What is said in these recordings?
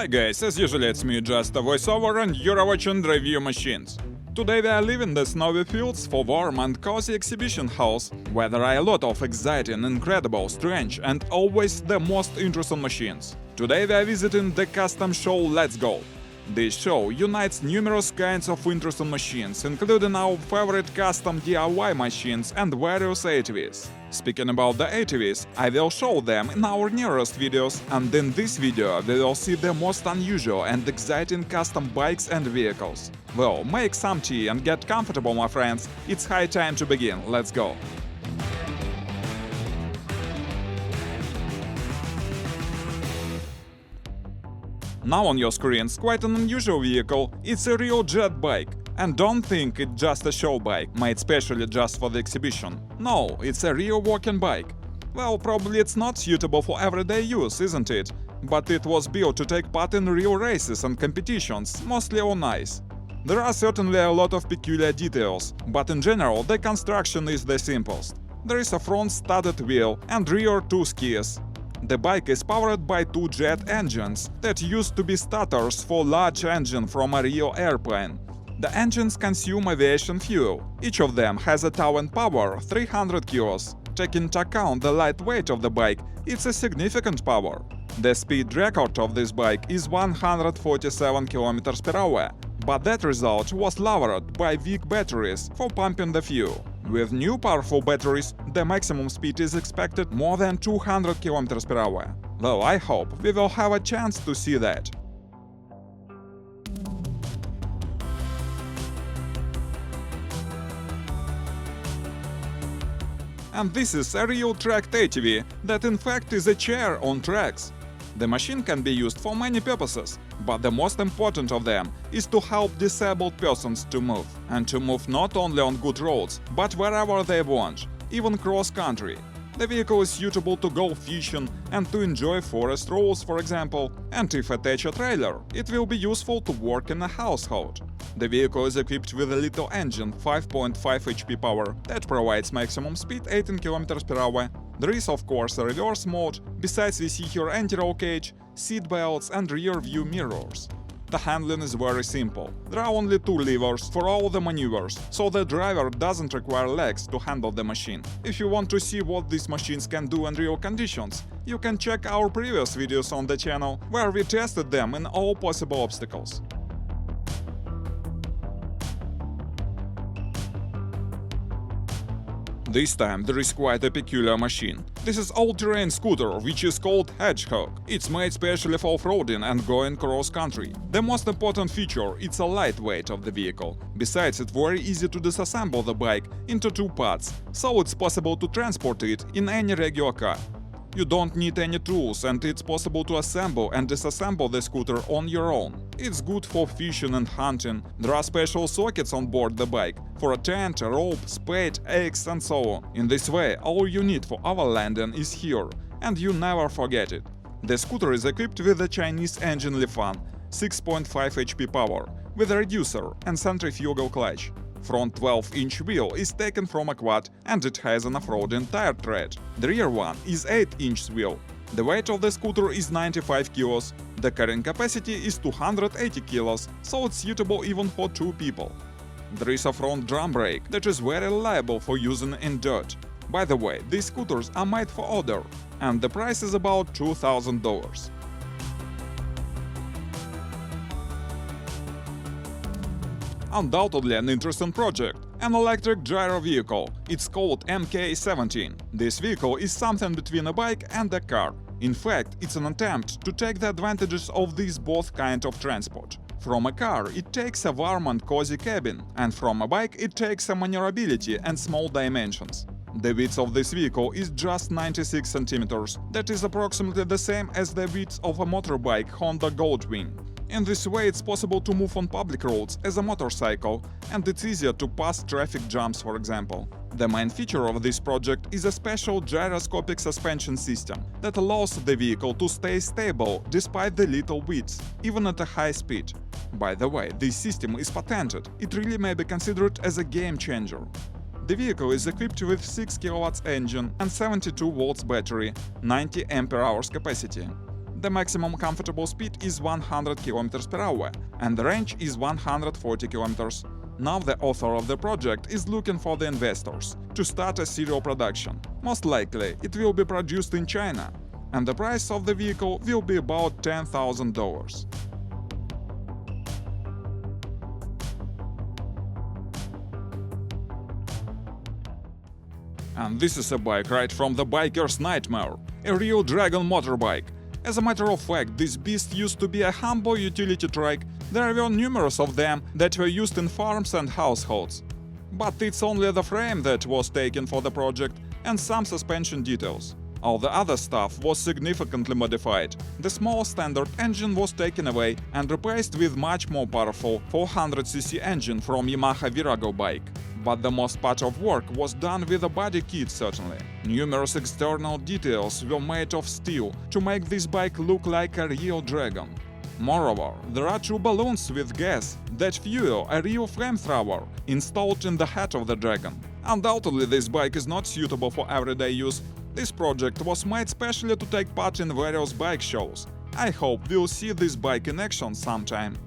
Hi guys, as usually it's me, just a voiceover, and you're watching Review Machines. Today we are leaving the snowy fields for warm and cozy exhibition halls, where there are a lot of exciting, incredible, strange and always the most interesting machines. Today we are visiting the custom show Let's Go. This show unites numerous kinds of interesting machines, including our favorite custom DIY machines and various ATVs. Speaking about the ATVs, I will show them in our nearest videos, and in this video we will see the most unusual and exciting custom bikes and vehicles. Well, make some tea and get comfortable, my friends. It's high time to begin. Let's go! Now on your screens quite an unusual vehicle. It's a real jet bike. And don't think it's just a show bike, made specially just for the exhibition. No, it's a real walking bike. Well, probably it's not suitable for everyday use, isn't it? But it was built to take part in real races and competitions, mostly on ice. There are certainly a lot of peculiar details, but in general the construction is the simplest. There is a front studded wheel and rear two skiers. The bike is powered by two jet engines that used to be starters for large engine from a real airplane. The engines consume aviation fuel. Each of them has a towing power 300 kilos. Taking into account the light weight of the bike, it's a significant power. The speed record of this bike is 147 km per hour, but that result was lowered by weak batteries for pumping the fuel. With new powerful batteries, the maximum speed is expected more than 200 km per hour. Well, I hope we will have a chance to see that. And this is a real tracked ATV that in fact is a chair on tracks. The machine can be used for many purposes, but the most important of them is to help disabled persons to move. And to move not only on good roads, but wherever they want, even cross-country. The vehicle is suitable to go fishing and to enjoy forest strolls, for example, and if attach a trailer, it will be useful to work in a household. The vehicle is equipped with a little engine 5.5 HP power that provides maximum speed 18 km per hour. There is of course a reverse mode, besides we see here anti-roll cage, seat belts and rear view mirrors. The handling is very simple. There are only two levers for all the maneuvers, so the driver doesn't require legs to handle the machine. If you want to see what these machines can do in real conditions, you can check our previous videos on the channel, where we tested them in all possible obstacles. This time there is quite a peculiar machine. This is all-terrain scooter, which is called Hedgehog. It's made specially for off-roading and going cross-country. The most important feature is the lightweight of the vehicle. Besides, it's very easy to disassemble the bike into two parts, so it's possible to transport it in any regular car. You don't need any tools, and it's possible to assemble and disassemble the scooter on your own. It's good for fishing and hunting. There are special sockets on board the bike for a tent, a rope, spade, axe and so on. In this way, all you need for overlanding is here, and you never forget it. The scooter is equipped with a Chinese engine Lifan, 6.5 HP power, with a reducer and centrifugal clutch. Front 12-inch wheel is taken from a quad and it has an off-roading tire tread. The rear one is 8-inch wheel. The weight of the scooter is 95 kilos. The carrying capacity is 280 kilos, so it's suitable even for two people. There is a front drum brake that is very reliable for using in dirt. By the way, these scooters are made for order, and the price is about $2,000. Undoubtedly an interesting project. An electric gyro vehicle. It's called MK17. This vehicle is something between a bike and a car. In fact, it's an attempt to take the advantages of these both kind of transport. From a car it takes a warm and cozy cabin, and from a bike it takes a maneuverability and small dimensions. The width of this vehicle is just 96 centimeters. That is approximately the same as the width of a motorbike Honda Goldwing. In this way it's possible to move on public roads as a motorcycle, and it's easier to pass traffic jams, for example. The main feature of this project is a special gyroscopic suspension system that allows the vehicle to stay stable despite the little width, even at a high speed. By the way, this system is patented. It really may be considered as a game changer. The vehicle is equipped with 6 kW engine and 72 volts battery, 90 Ah capacity. The maximum comfortable speed is 100 km per hour, and the range is 140 km. Now the author of the project is looking for the investors to start a serial production. Most likely, it will be produced in China, and the price of the vehicle will be about $10,000. And this is a bike right from the biker's nightmare, a real dragon motorbike. As a matter of fact, this beast used to be a humble utility trike. There were numerous of them that were used in farms and households. But it's only the frame that was taken for the project and some suspension details. All the other stuff was significantly modified. The small standard engine was taken away and replaced with much more powerful 400cc engine from Yamaha Virago bike. But the most part of work was done with a body kit certainly. Numerous external details were made of steel to make this bike look like a real dragon. Moreover, there are two balloons with gas that fuel a real flamethrower installed in the head of the dragon. Undoubtedly, this bike is not suitable for everyday use. This project was made specially to take part in various bike shows. I hope we'll see this bike in action sometime.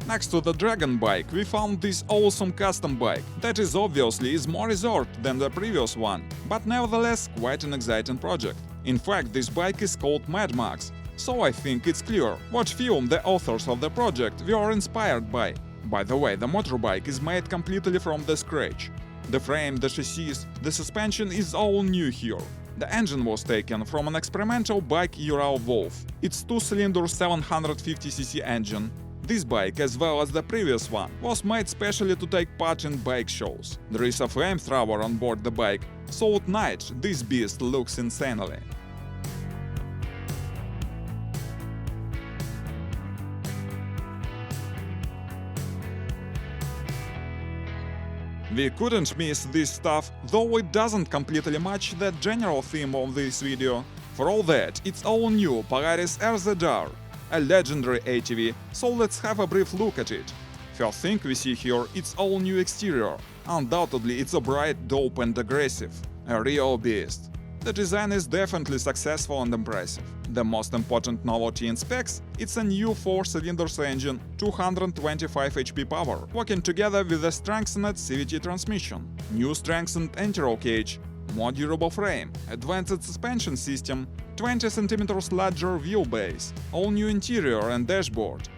Next to the Dragon bike, we found this awesome custom bike that is obviously more reserved than the previous one, but nevertheless quite an exciting project. In fact, this bike is called Mad Max, so I think it's clear what film the authors of the project were inspired by. By the way, the motorbike is made completely from the scratch. The frame, the chassis, the suspension is all new here. The engine was taken from an experimental bike Ural Wolf. It's two-cylinder 750cc engine. This bike, as well as the previous one, was made specially to take part in bike shows. There is a flamethrower on board the bike, so at night this beast looks insanely. We couldn't miss this stuff, though it doesn't completely match the general theme of this video. For all that, it's all new Pagaris RZR, a legendary ATV, so let's have a brief look at it. First thing we see here, it's all new exterior. Undoubtedly, it's a bright, dope and aggressive. A real beast. The design is definitely successful and impressive. The most important novelty in specs, it's a new 4-cylinder engine, 225 HP power, working together with a strengthened CVT transmission, new strengthened anti-roll cage, more durable frame, advanced suspension system, 20 cm larger wheelbase, all new interior and dashboard.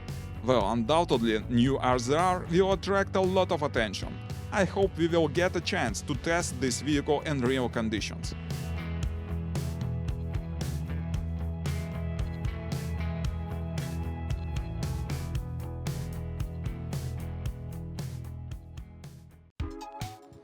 Well, undoubtedly, new RZR will attract a lot of attention. I hope we will get a chance to test this vehicle in real conditions.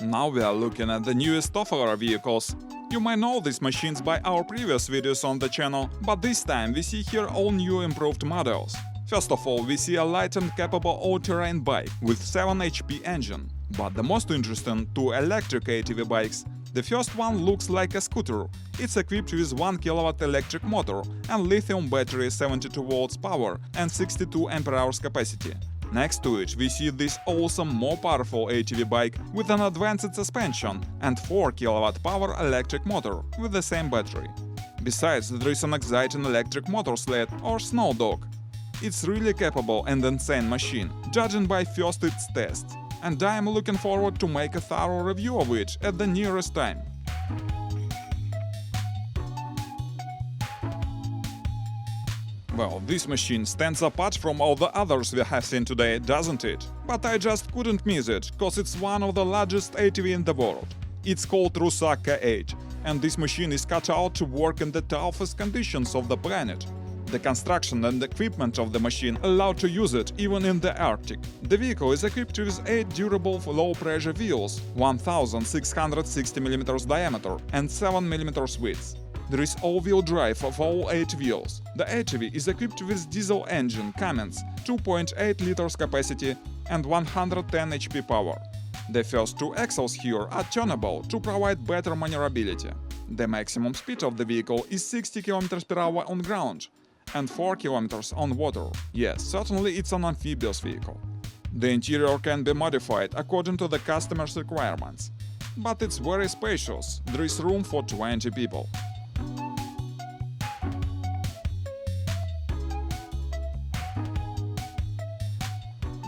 Now we are looking at the newest off-road vehicles. You might know these machines by our previous videos on the channel, but this time we see here all new improved models. First of all, we see a light and capable all-terrain bike with 7 HP engine. But the most interesting, two electric ATV bikes. The first one looks like a scooter. It's equipped with 1 kW electric motor and lithium battery 72 volts power and 62 Ah capacity. Next to it, we see this awesome, more powerful ATV bike with an advanced suspension and 4 kW power electric motor with the same battery. Besides, there is an exciting electric motor sled or snow dog. It's really capable and insane machine, judging by first its tests, and I am looking forward to make a thorough review of it at the nearest time. Well, this machine stands apart from all the others we have seen today, doesn't it? But I just couldn't miss it, cause it's one of the largest ATV in the world. It's called Trusaka ATV, and this machine is cut out to work in the toughest conditions of the planet. The construction and equipment of the machine allow to use it even in the Arctic. The vehicle is equipped with 8 durable low-pressure wheels, 1660 mm diameter and 7 mm width. There is all-wheel drive of all 8 wheels. The ATV is equipped with diesel engine Cummins, 2.8 liters capacity and 110 HP power. The first two axles here are turnable to provide better maneuverability. The maximum speed of the vehicle is 60 km per hour on ground and 4 km on water. Yes, certainly it's an amphibious vehicle. The interior can be modified according to the customer's requirements. but it's very spacious. There is room for 20 people.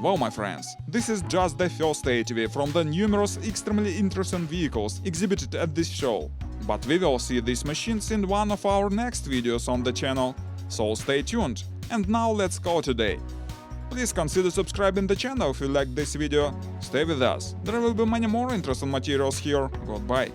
Well, my friends, this is just the first ATV from the numerous extremely interesting vehicles exhibited at this show. But we will see these machines in one of our next videos on the channel, so stay tuned. And now let's go today. Please consider subscribing the channel if you like this video. Stay with us, there will be many more interesting materials here. Goodbye.